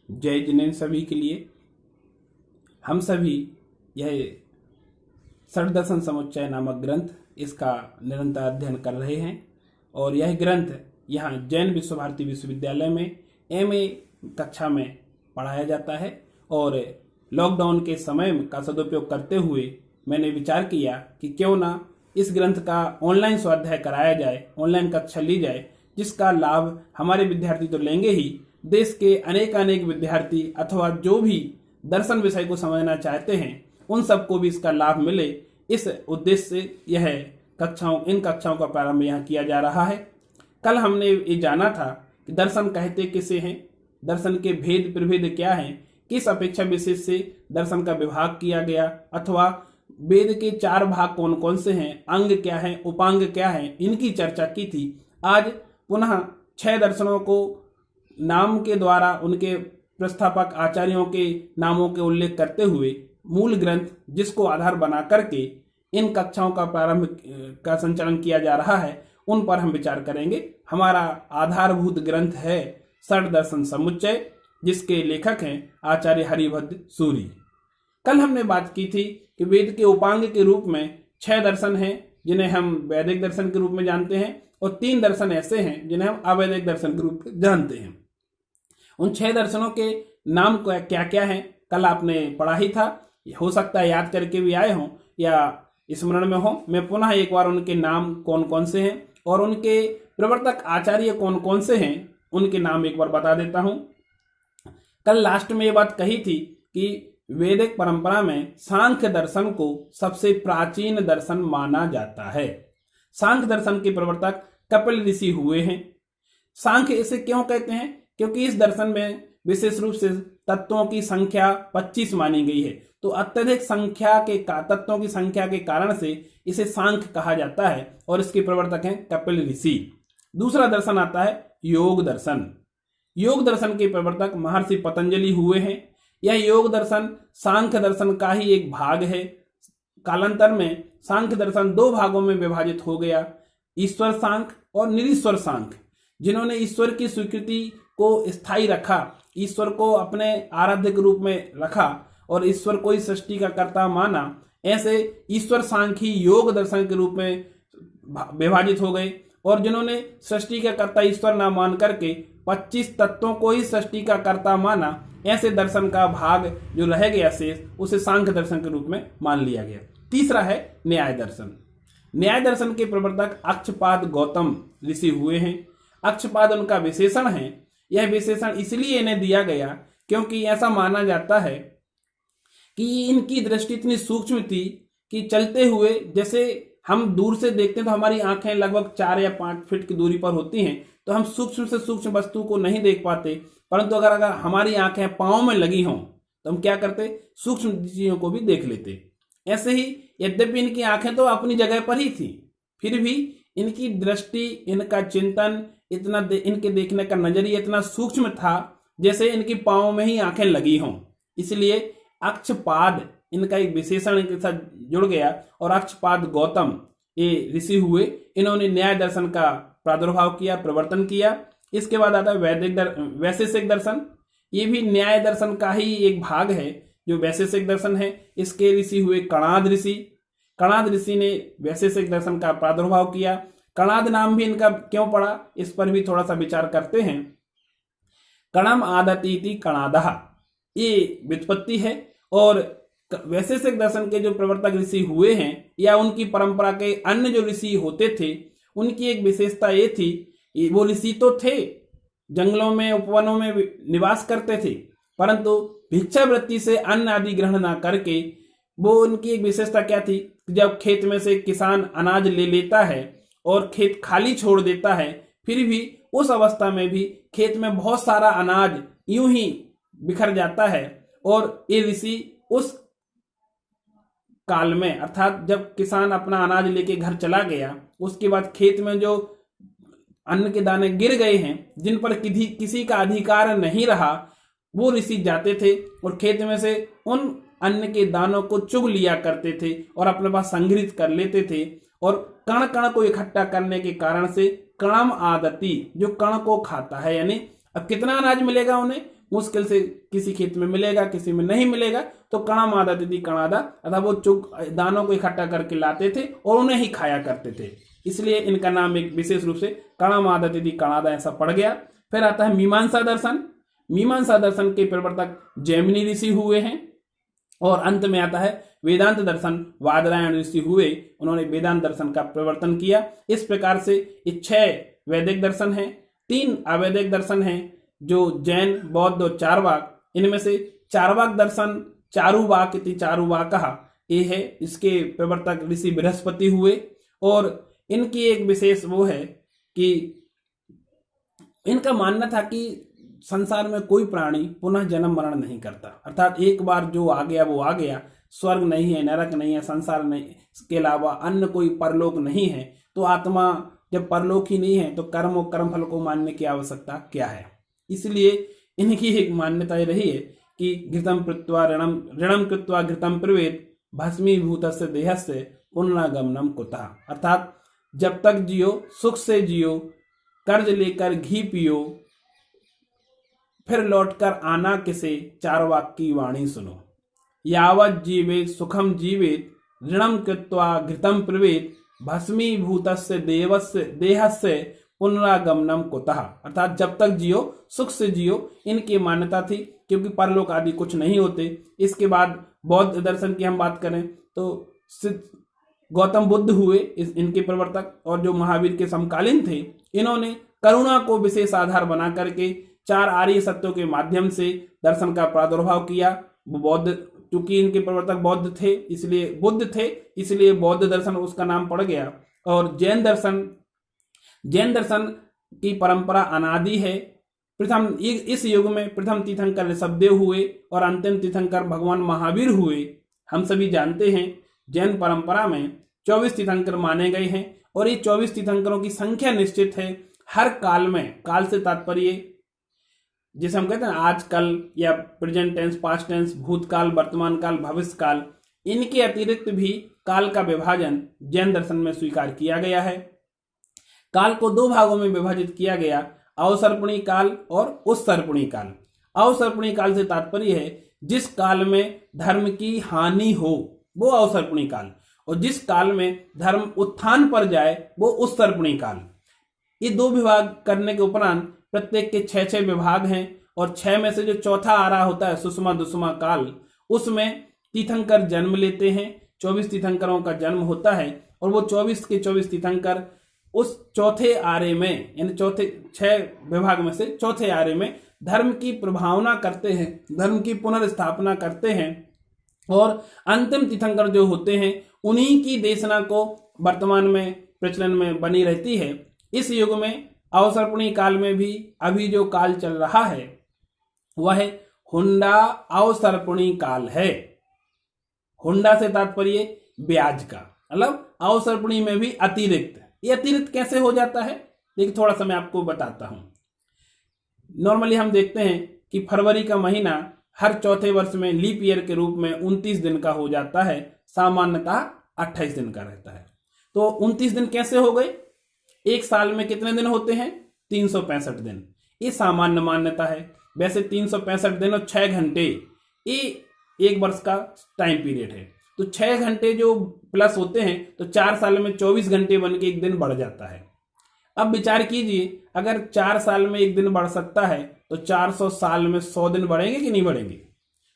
जय जिनेन्द्र सभी के लिए। हम सभी यह षड्दर्शन समुच्चय नामक ग्रंथ इसका निरंतर अध्ययन कर रहे हैं और यह ग्रंथ यहाँ जैन विश्व भारती विश्वविद्यालय में MA कक्षा में पढ़ाया जाता है। और लॉकडाउन के समय का सदुपयोग करते हुए मैंने विचार किया कि क्यों ना इस ग्रंथ का ऑनलाइन स्वाध्याय कराया जाए, ऑनलाइन कक्षा ली जाए, जिसका लाभ हमारे विद्यार्थी तो लेंगे ही, देश के अनेक विद्यार्थी अथवा जो भी दर्शन विषय को समझना चाहते हैं उन सबको भी इसका लाभ मिले। इस उद्देश्य से इन कक्षाओं का प्रारंभ यहाँ किया जा रहा है। कल हमने ये जाना था कि दर्शन कहते किसे हैं, दर्शन के भेद प्रभेद क्या हैं, किस अपेक्षा विशेष से दर्शन का विभाग किया गया, अथवा वेद के 4 भाग कौन कौन से हैं, अंग क्या है, उपांग क्या है, इनकी चर्चा की थी। आज पुनः 6 दर्शनों को नाम के द्वारा उनके प्रस्थापक आचार्यों के नामों के उल्लेख करते हुए मूल ग्रंथ जिसको आधार बना करके इन कक्षाओं का प्रारंभ का संचालन किया जा रहा है, उन पर हम विचार करेंगे। हमारा आधारभूत ग्रंथ है षड्दर्शन समुच्चय, जिसके लेखक हैं आचार्य हरिभद्र सूरि। कल हमने बात की थी कि वेद के उपांग के रूप में 6 दर्शन हैं जिन्हें हम वैदिक दर्शन के रूप में जानते हैं, और 3 दर्शन ऐसे हैं जिन्हें हम अवैदिक दर्शन के रूप में जानते हैं। उन 6 दर्शनों के नाम क्या क्या हैं कल आपने पढ़ा ही था, हो सकता है याद करके भी आए हों या स्मरण में हो। मैं पुनः एक बार उनके नाम कौन कौन से हैं और उनके प्रवर्तक आचार्य कौन कौन से हैं उनके नाम एक बार बता देता हूं। कल लास्ट में ये बात कही थी कि वैदिक परंपरा में सांख्य दर्शन को सबसे प्राचीन दर्शन माना जाता है। सांख्य दर्शन के प्रवर्तक कपिल ऋषि हुए हैं। सांख्य इसे क्यों कहते हैं? क्योंकि इस दर्शन में विशेष रूप से तत्वों की संख्या 25 मानी गई है, तो अत्यधिक तत्वों की संख्या के कारण से इसे सांख्य कहा जाता है और इसके प्रवर्तक हैं कपिल ऋषि। दूसरा दर्शन आता है योग दर्शन। योग दर्शन के प्रवर्तक महर्षि पतंजलि हुए हैं। यह योग दर्शन सांख्य दर्शन का ही एक भाग है। कालांतर में सांख्य दर्शन 2 भागों में विभाजित हो गया, ईश्वर सांख्य और निरीश्वर सांख्य। जिन्होंने ईश्वर की स्वीकृति को स्थायी रखा, ईश्वर को अपने आराध्य के रूप में रखा और ईश्वर को ही सृष्टि का कर्ता माना, ऐसे ईश्वर सांख्यी योग दर्शन के रूप में विभाजित हो गए। और जिन्होंने सृष्टि का कर्ता ईश्वर ना मान करके 25 तत्वों को ही सृष्टि का कर्ता माना, ऐसे दर्शन का भाग जो रह गया शेष, उसे सांख्य दर्शन के रूप में मान लिया गया। तीसरा है न्याय दर्शन। न्याय दर्शन के प्रवर्तक अक्षपाद गौतम ऋषि हुए हैं। अक्षपाद उनका विशेषण है। यह विशेषण इसलिए इन्हें दिया गया क्योंकि ऐसा माना जाता है कि इनकी दृष्टि इतनी सूक्ष्म थी कि चलते हुए, जैसे हम दूर से देखते हैं तो हमारी आंखें लगभग 4 या 5 फीट की दूरी पर होती हैं, तो हम सूक्ष्म से सूक्ष्म वस्तु को नहीं देख पाते। परंतु अगर हमारी आंखें पांव में लगी हों तो हम क्या करते, सूक्ष्म चीजों को भी देख लेते। ऐसे ही यद्यपि इनकी आंखें तो अपनी जगह पर ही थी, फिर भी इनकी दृष्टि, इनका चिंतन, इनके देखने का नजरिया इतना सूक्ष्म था जैसे इनकी पांव में ही आंखें लगी हों। इसलिए अक्षपाद इनका एक विशेषण इनके साथ जुड़ गया और अक्षपाद गौतम ये ऋषि हुए। इन्होंने न्याय दर्शन का प्रादुर्भाव किया, प्रवर्तन किया। इसके बाद आता है वैशेषिक दर्शन। ये भी न्याय दर्शन का ही एक भाग है जो वैशेषिक दर्शन है। इसके ऋषि हुए कणाद ऋषि। कणाद ऋषि ने वैशेषिक दर्शन का प्रादुर्भाव किया। कणाद नाम भी इनका क्यों पड़ा, इस पर भी थोड़ा सा विचार करते हैं। कणम आदतीति कणादः, ये व्युत्पत्ति है। और वैशेषिक दर्शन के जो प्रवर्तक ऋषि हुए हैं या उनकी परंपरा के अन्य जो ऋषि होते थे, उनकी एक विशेषता ये थी, वो ऋषि तो थे, जंगलों में उपवनों में निवास करते थे, परंतु भिक्षावृत्ति से अन्न आदि ग्रहण ना करके, वो उनकी एक विशेषता क्या थी, जब खेत में से किसान अनाज ले लेता है और खेत खाली छोड़ देता है, फिर भी उस अवस्था में भी खेत में बहुत सारा अनाज यूं ही बिखर जाता है। और ये ऋषि उस काल में, अर्थात जब किसान अपना अनाज लेके घर चला गया, उसके बाद खेत में जो अन्न के दाने गिर गए हैं, जिन पर किसी का अधिकार नहीं रहा, वो ऋषि जाते थे और खेत में से उन अन्न के दानों को चुग लिया करते थे और अपने पास संग्रहित कर लेते थे। और कण कण को इकट्ठा करने के कारण से कणम आदति, जो कण को खाता है, यानी अब कितना अनाज मिलेगा उन्हें, मुश्किल से किसी खेत में मिलेगा, किसी में नहीं मिलेगा, तो कणम आदतिथि कणादा, अर्थात वो चुग दानों को इकट्ठा करके लाते थे और उन्हें ही खाया करते थे, इसलिए इनका नाम एक विशेष रूप से कणम आदतिथि कणादा ऐसा पड़ गया। फिर आता है मीमांसा दर्शन। मीमांसा दर्शन के प्रवर्तक जैमिनी ऋषि हुए हैं। और अंत में आता है वेदांत दर्शन, वादरायण ऋषि हुए, उन्होंने वेदांत दर्शन का प्रवर्तन किया। इस प्रकार से ये 6 वैदिक दर्शन हैं, 3 अवैदिक दर्शन हैं जो जैन, बौद्ध और चारवाक। इनमें से चारवाक दर्शन चारुवाक इति चारुवाकः ये है, इसके प्रवर्तक ऋषि बृहस्पति हुए। और इनकी एक विशेष वो है कि इनका मानना था कि संसार में कोई प्राणी पुनः जन्म मरण नहीं करता, अर्थात एक बार जो आ गया वो आ गया, स्वर्ग नहीं है, नरक नहीं है, संसार नहीं, इसके अलावा अन्य कोई परलोक नहीं है। तो आत्मा जब परलोक ही नहीं है तो कर्म और कर्मफल को मानने की आवश्यकता क्या है। इसलिए इनकी एक मान्यता रही है कि घृतम कृत्वा ऋणम कृत्वा घृतम प्रवेद भस्मीभूतस्य देहस्य पुनरागमनम कुतः, अर्थात जब तक जियो सुख से जियो, कर्ज लेकर घी पियो, फिर लौटकर आना किसे, चारवाक की वाणी सुनो। यावत जीवेत सुखम जीवेत ऋणम कृत्वा घृतम प्रवेद भस्मीभूतस्य देहस्य पुनरागमनम कुतः, अर्थात जब तक जियो सुख से जियो, इनकी मान्यता थी, क्योंकि परलोक आदि कुछ नहीं होते। इसके बाद बौद्ध दर्शन की हम बात करें तो गौतम बुद्ध हुए इनके प्रवर्तक, और जो महावीर के समकालीन थे, इन्होंने करुणा को विशेष आधार बना करके 4 आर्य सत्यों के माध्यम से दर्शन का प्रादुर्भाव किया। वो बौद्ध, चूंकि इनके प्रवर्तक बौद्ध थे इसलिए बुद्ध थे, इसलिए बौद्ध दर्शन उसका नाम पड़ गया। और जैन दर्शन की परंपरा अनादि है। प्रथम इस युग में प्रथम तीर्थंकर ऋषभदेव हुए और अंतिम तीर्थंकर भगवान महावीर हुए। हम सभी जानते हैं जैन परंपरा में 24 तीर्थंकर माने गए हैं, और ये 24 तीर्थंकरों की संख्या निश्चित है। हर काल में, काल से तात्पर्य जिसे हम कहते हैं आज कल या प्रेजेंट टेंस, पास्ट टेंस, भूतकाल, वर्तमान काल, भविष्य काल, इनके अतिरिक्त भी काल का विभाजन जैन दर्शन में स्वीकार किया गया है। काल को 2 भागों में विभाजित किया गया, अवसर्पणी काल और उत्सर्पणी काल। अवसर्पणी काल से तात्पर्य है जिस काल में धर्म की हानि हो वो अवसर्पणी काल, और जिस काल में धर्म उत्थान पर जाए वो उत्सर्पणी काल। ये 2 विभाग करने के उपरांत प्रत्येक के 6 विभाग हैं, और 6 में से जो चौथा आ रहा होता है सुषमा दुषमा काल, उसमें तीर्थंकर जन्म लेते हैं। 24 तीर्थंकरों का जन्म होता है, और वो 24 के 24 तीर्थंकर उस चौथे आरे में, यानी चौथे 6 विभाग में से चौथे आरे में धर्म की प्रभावना करते हैं, धर्म की पुनर्स्थापना करते हैं। और अंतिम तीर्थंकर जो होते हैं उन्हीं की देशना को वर्तमान में प्रचलन में बनी रहती है। इस युग में अवसर्पणी काल में भी अभी जो काल चल रहा है वह हुंडा अवसर्पणी काल है। हुंडा से तात्पर्य ब्याज का, मतलब अवसर्पणी में भी अतिरिक्त। ये अतिरिक्त कैसे हो जाता है, देखिए थोड़ा सा मैं आपको बताता हूं। नॉर्मली हम देखते हैं कि फरवरी का महीना हर चौथे वर्ष में लीप ईयर के रूप में 29 दिन का हो जाता है, सामान्यतः 28 दिन का रहता है। तो 29 दिन कैसे हो गए? एक साल में कितने दिन होते हैं? 365 दिन। ये सामान्य मान्यता है। वैसे 365 दिन और 6 घंटे ये एक वर्ष का टाइम पीरियड है। तो 6 घंटे जो प्लस होते हैं तो 4 साल में 24 घंटे बन के एक दिन बढ़ जाता है। अब विचार कीजिए, अगर 4 साल में एक दिन बढ़ सकता है तो 400 साल में 100 दिन बढ़ेंगे कि नहीं बढ़ेंगे?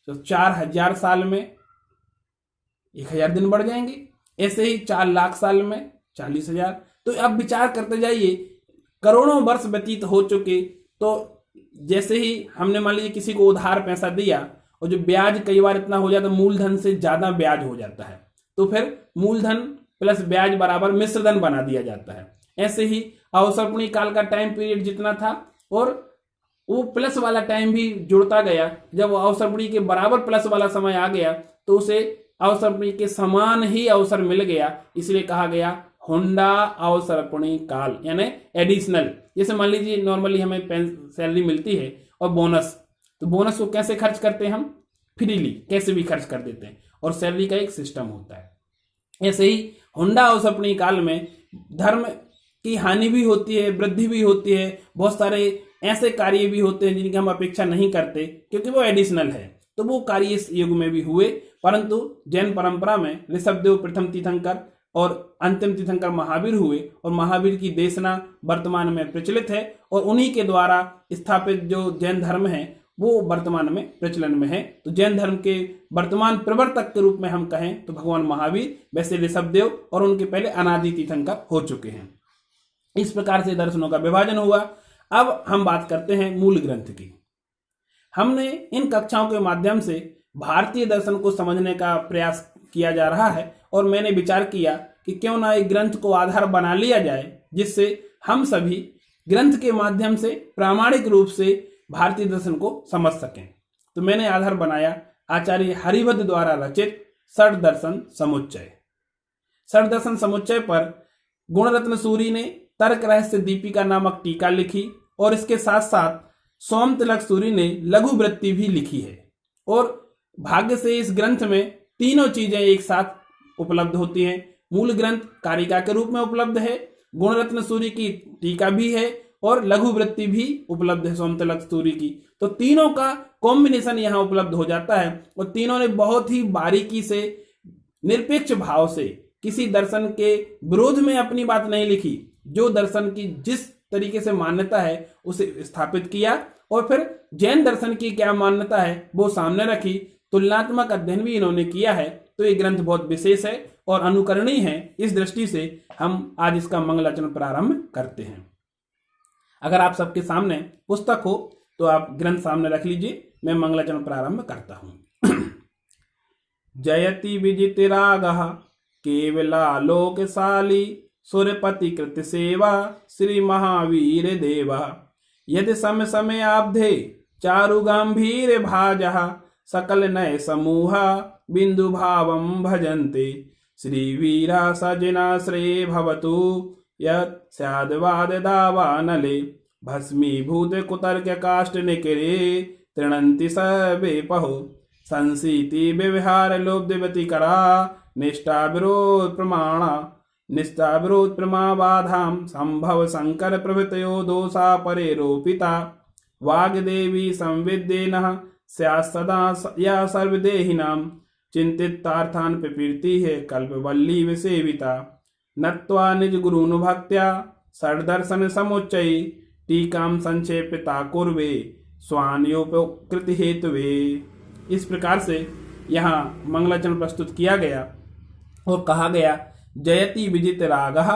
तो 4000 साल में 1000 दिन बढ़ जाएंगे। ऐसे ही 4 लाख साल में 40,000। तो अब विचार करते जाइए, करोड़ों वर्ष व्यतीत हो चुके, तो जैसे ही हमने मान लीजिए किसी को उधार पैसा दिया और जो ब्याज कई बार इतना हो जाता है, मूलधन से ज्यादा ब्याज हो जाता है, तो फिर मूलधन प्लस ब्याज बराबर मिश्रधन बना दिया जाता है। ऐसे ही अवसर्पणी काल का टाइम पीरियड जितना था और वो प्लस वाला टाइम भी जुड़ता गया। जब अवसर्पणी के बराबर प्लस वाला समय आ गया तो उसे अवसर्पणी के समान ही अवसर मिल गया, इसलिए कहा गया हुंडा अवसर्पणी काल, यानी एडिशनल। जैसे मान लीजिए नॉर्मली हमें सैलरी मिलती है और बोनस, तो बोनस को कैसे खर्च करते हैं हम? फ्रीली, कैसे भी खर्च कर देते हैं, और सैलरी का एक सिस्टम होता है। ऐसे ही हुंडा अवसर्पणी काल में धर्म की हानि भी होती है, वृद्धि भी होती है, बहुत सारे ऐसे कार्य भी होते हैं जिनकी हम अपेक्षा नहीं करते क्योंकि वो एडिशनल है, तो वो कार्य इस युग में भी हुए। परंतु जैन परंपरा में ऋषभदेव प्रथम तीर्थंकर और अंतिम तीर्थंकर महावीर हुए, और महावीर की देशना वर्तमान में प्रचलित है, और उन्हीं के द्वारा स्थापित जो जैन धर्म है वो वर्तमान में प्रचलन में है। तो जैन धर्म के वर्तमान प्रवर्तक के रूप में हम कहें तो भगवान महावीर, वैसे ऋषभदेव और उनके पहले अनादि तीर्थंकर हो चुके हैं। इस प्रकार से दर्शनों का विभाजन हुआ। अब हम बात करते हैं मूल ग्रंथ की। हमने इन कक्षाओं के माध्यम से भारतीय दर्शन को समझने का प्रयास किया जा रहा है, और मैंने विचार किया कि क्यों ना एक ग्रंथ को आधार बना लिया जाए जिससे हम सभी ग्रंथ के माध्यम से प्रामाणिक रूप से भारतीय दर्शन को समझ सकें। तो मैंने आधार बनाया आचार्य हरिभद्र द्वारा रचित षड दर्शन समुच्चय। षड दर्शन समुच्चय पर गुणरत्न सूरी ने तर्क रहस्य दीपिका नामक टीका लिखी, और इसके साथ साथ सोमतिलक सूरी ने लघु वृत्ति भी लिखी है। और भाग्य से इस ग्रंथ में तीनों चीजें एक साथ उपलब्ध होती हैं। मूल ग्रंथ कारिका के रूप में उपलब्ध है, गुणरत्न सूरी की टीका भी है, और लघु वृत्ति भी उपलब्ध है सोमतिलक सूरी की। तो तीनों का कॉम्बिनेशन यहाँ उपलब्ध हो जाता है, और तीनों ने बहुत ही बारीकी से निरपेक्ष भाव से किसी दर्शन के विरोध में अपनी बात नहीं लिखी, जो दर्शन की जिस तरीके से मान्यता है उसे स्थापित किया, और फिर जैन दर्शन की क्या मान्यता है वो सामने रखी। तुलनात्मक अध्ययन भी इन्होंने किया है। तो ये ग्रंथ बहुत विशेष है और अनुकरणीय है। इस दृष्टि से हम आज इसका मंगलाचरण प्रारंभ करते हैं। अगर आप सबके सामने पुस्तक हो तो आप ग्रंथ सामने रख लीजिए, मैं मंगलाचरण प्रारंभ करता हूं। जयति विजितिरागः केवलालोकशाली सूर्यपति कृत सेवा श्री महावीर देवा। यदि समय समयाब्धे चारु गंभीर भाजः सकल नय समूहा बिंदु भावं भजन्ते। श्री वीरा सजना श्रेय भवतु यत् स्याद्वाद दावानले। भस्मीभूत कुतर्क काष्ठ निकरे तृणन्ति सर्वे पहो। संसीति व्यवहार लोभवती करा निष्ठा विरोध प्रमाणा। निष्ठा विरोध प्रमा बाधाम संभव संकर प्रभृतयो दोषा परेरोपिता। वाग्देवी संविद्येनः स्यात् सदा या सर्वदेहिनां। चिंतितार्थान् प्रपीर्ति है कल्पवल्ली विसेविता। नत्वा निज गुरुन् भक्त्या षड्दर्शन समुच्चये। टीकां संक्षेपिता कुर्वे स्वान्योपकृति हेतुवे। इस प्रकार से यहाँ मंगलाचरण प्रस्तुत किया गया और कहा गया जयति विजित रागः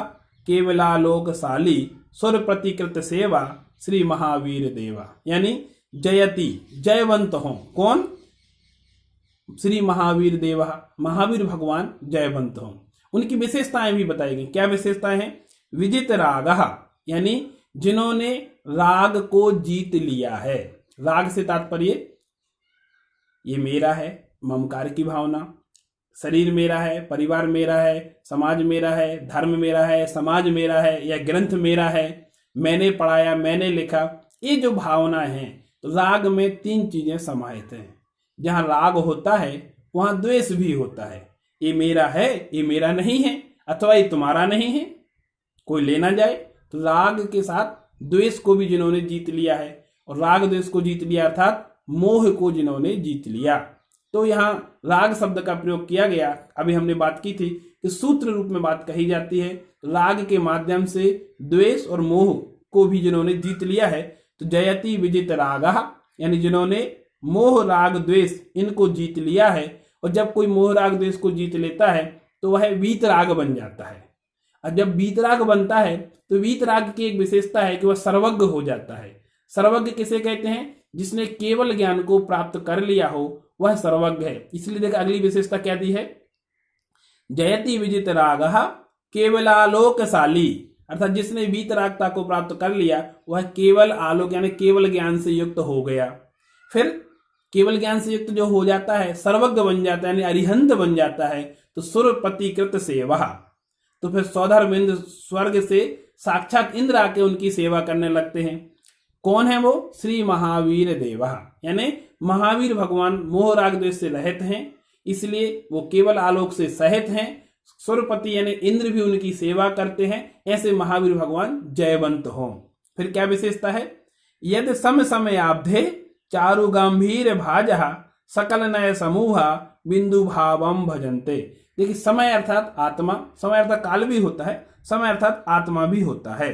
केवलालोकशाली सुर प्रतिकृत सेवा श्री महावीर देवा। यानी जयति जयवंत हो कौन? श्री महावीर देवा, महावीर भगवान जयवंत हो। उनकी विशेषताएं भी बताई गई। क्या विशेषताएं हैं? विजित रागः यानी जिन्होंने राग को जीत लिया है। राग से तात्पर्य ये मेरा है, ममकार की भावना, शरीर मेरा है, परिवार मेरा है, समाज मेरा है, धर्म मेरा है, समाज मेरा है, या ग्रंथ मेरा है, मैंने पढ़ाया, मैंने लिखा, ये जो भावना है। तो राग में तीन चीजें समाहित हैं। जहां राग होता है वहां द्वेष भी होता है। ये मेरा है, ये मेरा नहीं है, अथवा ये तुम्हारा नहीं है, कोई लेना जाए। तो राग के साथ द्वेष को भी जिन्होंने जीत लिया है, और राग द्वेष को जीत लिया अर्थात मोह को जिन्होंने जीत लिया। तो यहाँ राग शब्द का प्रयोग किया गया। अभी हमने बात की थी कि सूत्र रूप में बात कही जाती है। तो राग के माध्यम से द्वेष और मोह को भी जिन्होंने जीत लिया है। तो जयति विजित रागः यानी जिन्होंने मोह राग द्वेष इनको जीत लिया है। और जब कोई मोह राग द्वेष को जीत लेता है तो वह वीतराग बन जाता है। और जब वीतराग बनता है तो वीतराग की एक विशेषता है कि वह सर्वज्ञ हो जाता है। सर्वज्ञ किसे कहते हैं? जिसने केवल ज्ञान को प्राप्त कर लिया हो वह सर्वज्ञ है। इसलिए देखा अगली विशेषता क्या दी है? जयति विजित रागः केवलालोकशाली, अर्थात जिसने वीतरागता को प्राप्त कर लिया वह केवल आलोक यानी केवल ज्ञान से युक्त हो गया। फिर केवल ज्ञान से युक्त जो हो जाता है सर्वज्ञ बन जाता है यानी अरिहंत बन जाता है। तो सुर प्रतिकृत सेवा, तो फिर सौधर्म इंद्र स्वर्ग से साक्षात इंद्र आके उनकी सेवा करने लगते हैं। कौन है वो? श्री महावीर देवा, यानी महावीर भगवान मोह राग द्वेष से रहित हैं, इसलिए वो केवल आलोक से सहित हैं। सुरपति यानी इंद्र भी उनकी सेवा करते हैं। ऐसे महावीर भगवान जयवंत हो। फिर क्या विशेषता है? यदि सम समयाब्धे चारु गंभीर भाजः सकल नय समूहा बिंदु भावम भजन्ते। देखिए समय अर्थात आत्मा, समय अर्थात काल भी होता है, समय अर्थात आत्मा भी होता है।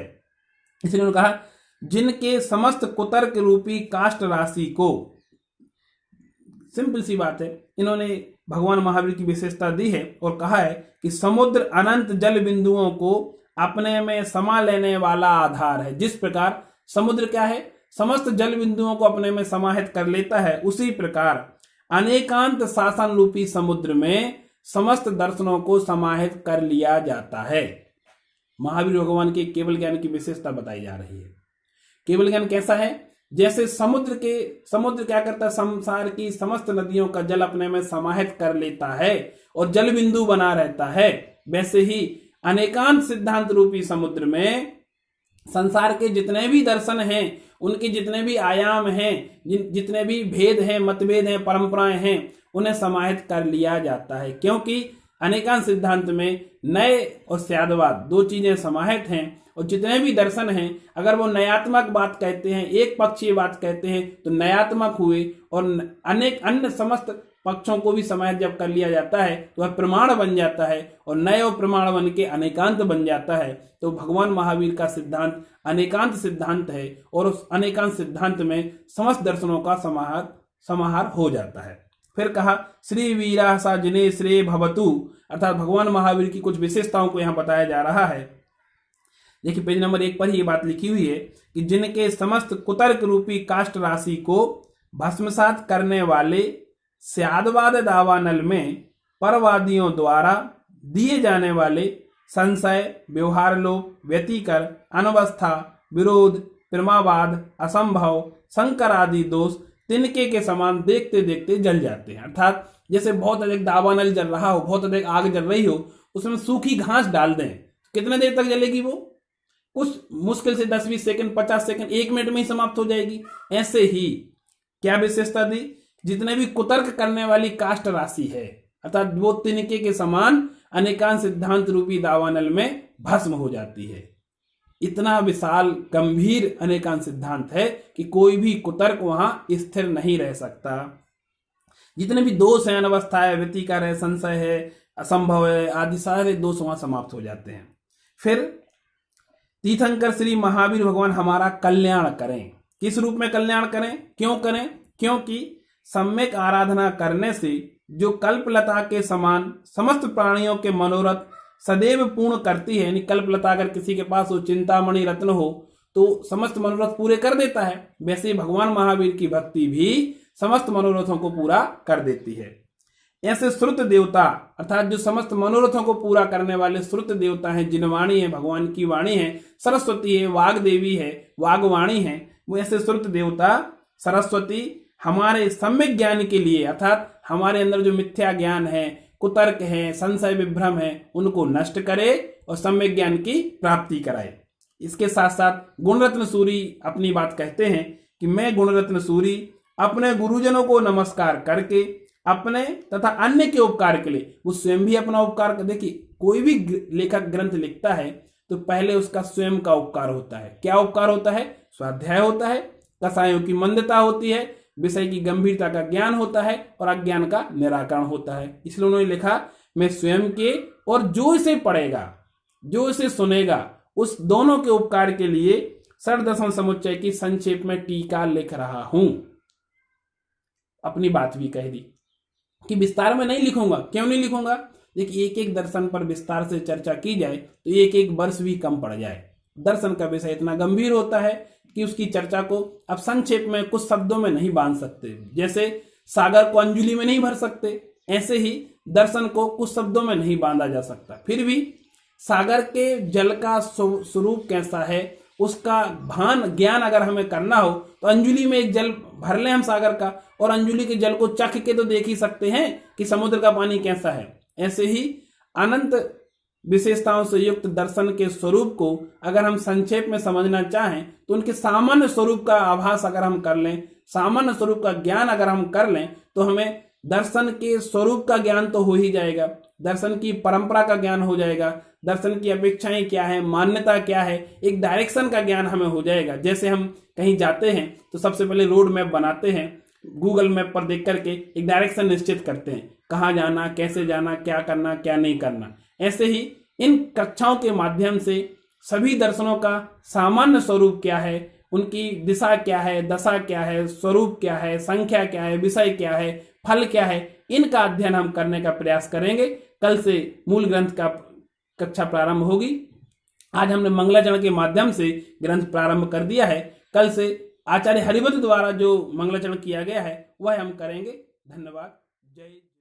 इसलिए उन्होंने कहा जिनके समस्त कुतर्क रूपी काष्ठ राशि को, सिंपल सी बात है, इन्होंने भगवान महावीर की विशेषता दी है और कहा है कि समुद्र अनंत जल बिंदुओं को अपने में समा लेने वाला आधार है। जिस प्रकार समुद्र क्या है, समस्त जल बिंदुओं को अपने में समाहित कर लेता है, उसी प्रकार अनेकांत शासन रूपी समुद्र में समस्त दर्शनों को समाहित कर लिया जाता है। महावीर भगवान के केवल ज्ञान की विशेषता बताई जा रही है। केवल ज्ञान कैसा है, जैसे समुद्र क्या करता है, संसार की समस्त नदियों का जल अपने में समाहित कर लेता है और जल बिंदु बना रहता है, वैसे ही अनेकांत सिद्धांत रूपी समुद्र में संसार के जितने भी दर्शन हैं, उनके जितने भी आयाम हैं, जितने भी भेद हैं, मतभेद हैं, परंपराएं हैं, उन्हें समाहित कर लिया जाता है। क्योंकि अनेकांत सिद्धांत में नए और स्यादवाद दो चीजें समाहित हैं और जितने भी दर्शन हैं, अगर वो नयात्मक बात कहते हैं, एक पक्षीय बात कहते हैं, तो नयात्मक हुए, और अनेक अन्य समस्त पक्षों को भी समाहित जब कर लिया जाता है तो वह प्रमाण बन जाता है और नए और प्रमाण बन के अनेकांत बन जाता है। तो भगवान महावीर का सिद्धांत अनेकांत सिद्धांत है और उस अनेकांत सिद्धांत में समस्त दर्शनों का समाहार हो जाता है। फिर कहा श्री वीरा सा जिने श्रेय भवतु, अर्थात भगवान महावीर की कुछ विशेषताओं को यहाँ बताया जा रहा है। देखिए पेज नंबर 1 पर ही ये बात लिखी हुई है कि जिनके समस्त कुतर्क रूपी काष्ठ राशि को भस्मसात करने वाले स्यादवाद दावानल में परवादियों द्वारा दिए जाने वाले संशय, व्यवहार लोप, व्यतिकर, अनवस्था, विरोध, प्रेमावाद, असंभव, संकर आदि दोष तिनके के समान देखते देखते जल जाते हैं। अर्थात जैसे बहुत अधिक दावानल जल रहा हो, बहुत अधिक आग जल रही हो, उसमें सूखी घास डाल दें, कितने देर तक जलेगी वो? कुछ मुश्किल से 10-20 सेकंड, 50 सेकंड, 1 मिनट में ही समाप्त हो जाएगी। ऐसे ही क्या विशेषता दी, जितने भी कुतर्क करने वाली काष्ठ राशि है, अर्थात वो तिनके के समान अनेकांत सिद्धांत रूपी दावानल में भस्म हो जाती है। इतना विशाल गंभीर अनेकांत सिद्धांत है कि कोई भी कुतर्क वहां स्थिर नहीं रह सकता। जितने भी दोष हैं, अनवस्था है, व्यतिकर है, संशय है, असंभव है, आदि सारे दोष वहां समाप्त हो जाते हैं। फिर तीर्थंकर श्री महावीर भगवान हमारा कल्याण करें। किस रूप में कल्याण करें, क्यों करें? क्योंकि सम्यक आराधना करने से जो कल्पलता के समान समस्त प्राणियों के मनोरथ सदैव पूर्ण करती है, यानी कल्पलता अगर किसी के पास हो, चिंतामणि रत्न हो, तो समस्त मनोरथ पूरे कर देता है, वैसे भगवान महावीर की भक्ति भी समस्त मनोरथों को पूरा कर देती है। ऐसे श्रुत देवता, अर्थात जो समस्त मनोरथों को पूरा करने वाले श्रुत देवता हैं, जिनवाणी है, भगवान की वाणी है, सरस्वती है, वाग देवी है, वागवाणी है, वो ऐसे श्रुत देवता सरस्वती हमारे सम्यक ज्ञान के लिए, अर्थात हमारे अंदर जो मिथ्या ज्ञान है, कुतर्क है, संशय विभ्रम है, उनको नष्ट करे और सम्यक ज्ञान की प्राप्ति कराए। इसके साथ साथ गुणरत्न सूरी अपनी बात कहते हैं कि मैं गुणरत्न सूरी अपने गुरुजनों को नमस्कार करके अपने तथा अन्य के उपकार के लिए, वो स्वयं भी अपना उपकार कर, देखिए कोई भी लेखक ग्रंथ लिखता है तो पहले उसका स्वयं का उपकार होता है। क्या उपकार होता है? स्वाध्याय होता है, कसायों की मंदता होती है, विषय की गंभीरता का ज्ञान होता है और अज्ञान का निराकरण होता है। इसलिए उन्होंने लिखा मैं स्वयं के और जो इसे पढ़ेगा, जो इसे सुनेगा, उस दोनों के उपकार के लिए षड्दर्शन समुच्चय की संक्षेप में टीका लिख रहा हूं। अपनी बात भी कह दी कि विस्तार में नहीं लिखूंगा। क्यों नहीं लिखूंगा? देखिए एक एक दर्शन पर विस्तार से चर्चा की जाए तो एक एक वर्ष भी कम पड़ जाए। दर्शन का विषय इतना गंभीर होता है कि उसकी चर्चा को अब संक्षेप में कुछ शब्दों में नहीं बांध सकते। जैसे सागर को अंजुलि में नहीं भर सकते, ऐसे ही दर्शन को कुछ शब्दों में नहीं बांधा जा सकता। फिर भी सागर के जल का स्वरूप कैसा है, उसका भान ज्ञान अगर हमें करना हो तो अंजुलि में एक जल भर लें हम सागर का, और अंजुलि के जल को चख के तो देख ही सकते हैं कि समुद्र का पानी कैसा है। ऐसे ही अनंत विशेषताओं से युक्त दर्शन के स्वरूप को अगर हम संक्षेप में समझना चाहें तो उनके सामान्य स्वरूप का आभास अगर हम कर लें, सामान्य स्वरूप का ज्ञान अगर हम कर लें, तो हमें दर्शन के स्वरूप का ज्ञान तो हो ही जाएगा, दर्शन की परंपरा का ज्ञान हो जाएगा, दर्शन की अपेक्षाएं क्या है, मान्यता क्या है, एक डायरेक्शन का ज्ञान हमें हो जाएगा। जैसे हम कहीं जाते हैं तो सबसे पहले रोड मैप बनाते हैं, गूगल मैप पर देख करके एक डायरेक्शन निश्चित करते हैं, कहाँ जाना, कैसे जाना, क्या करना, क्या नहीं करना। ऐसे ही इन कक्षाओं के माध्यम से सभी दर्शनों का सामान्य स्वरूप क्या है, उनकी दिशा क्या है, दशा क्या है, स्वरूप क्या है, संख्या क्या है, विषय क्या है, फल क्या है, इनका अध्ययन हम करने का प्रयास करेंगे। कल से मूल ग्रंथ का कक्षा प्रारंभ होगी। आज हमने मंगलाचरण के माध्यम से ग्रंथ प्रारंभ कर दिया है। कल से आचार्य हरिवंश द्वारा जो मंगलाचरण किया गया है वह हम करेंगे। धन्यवाद। जय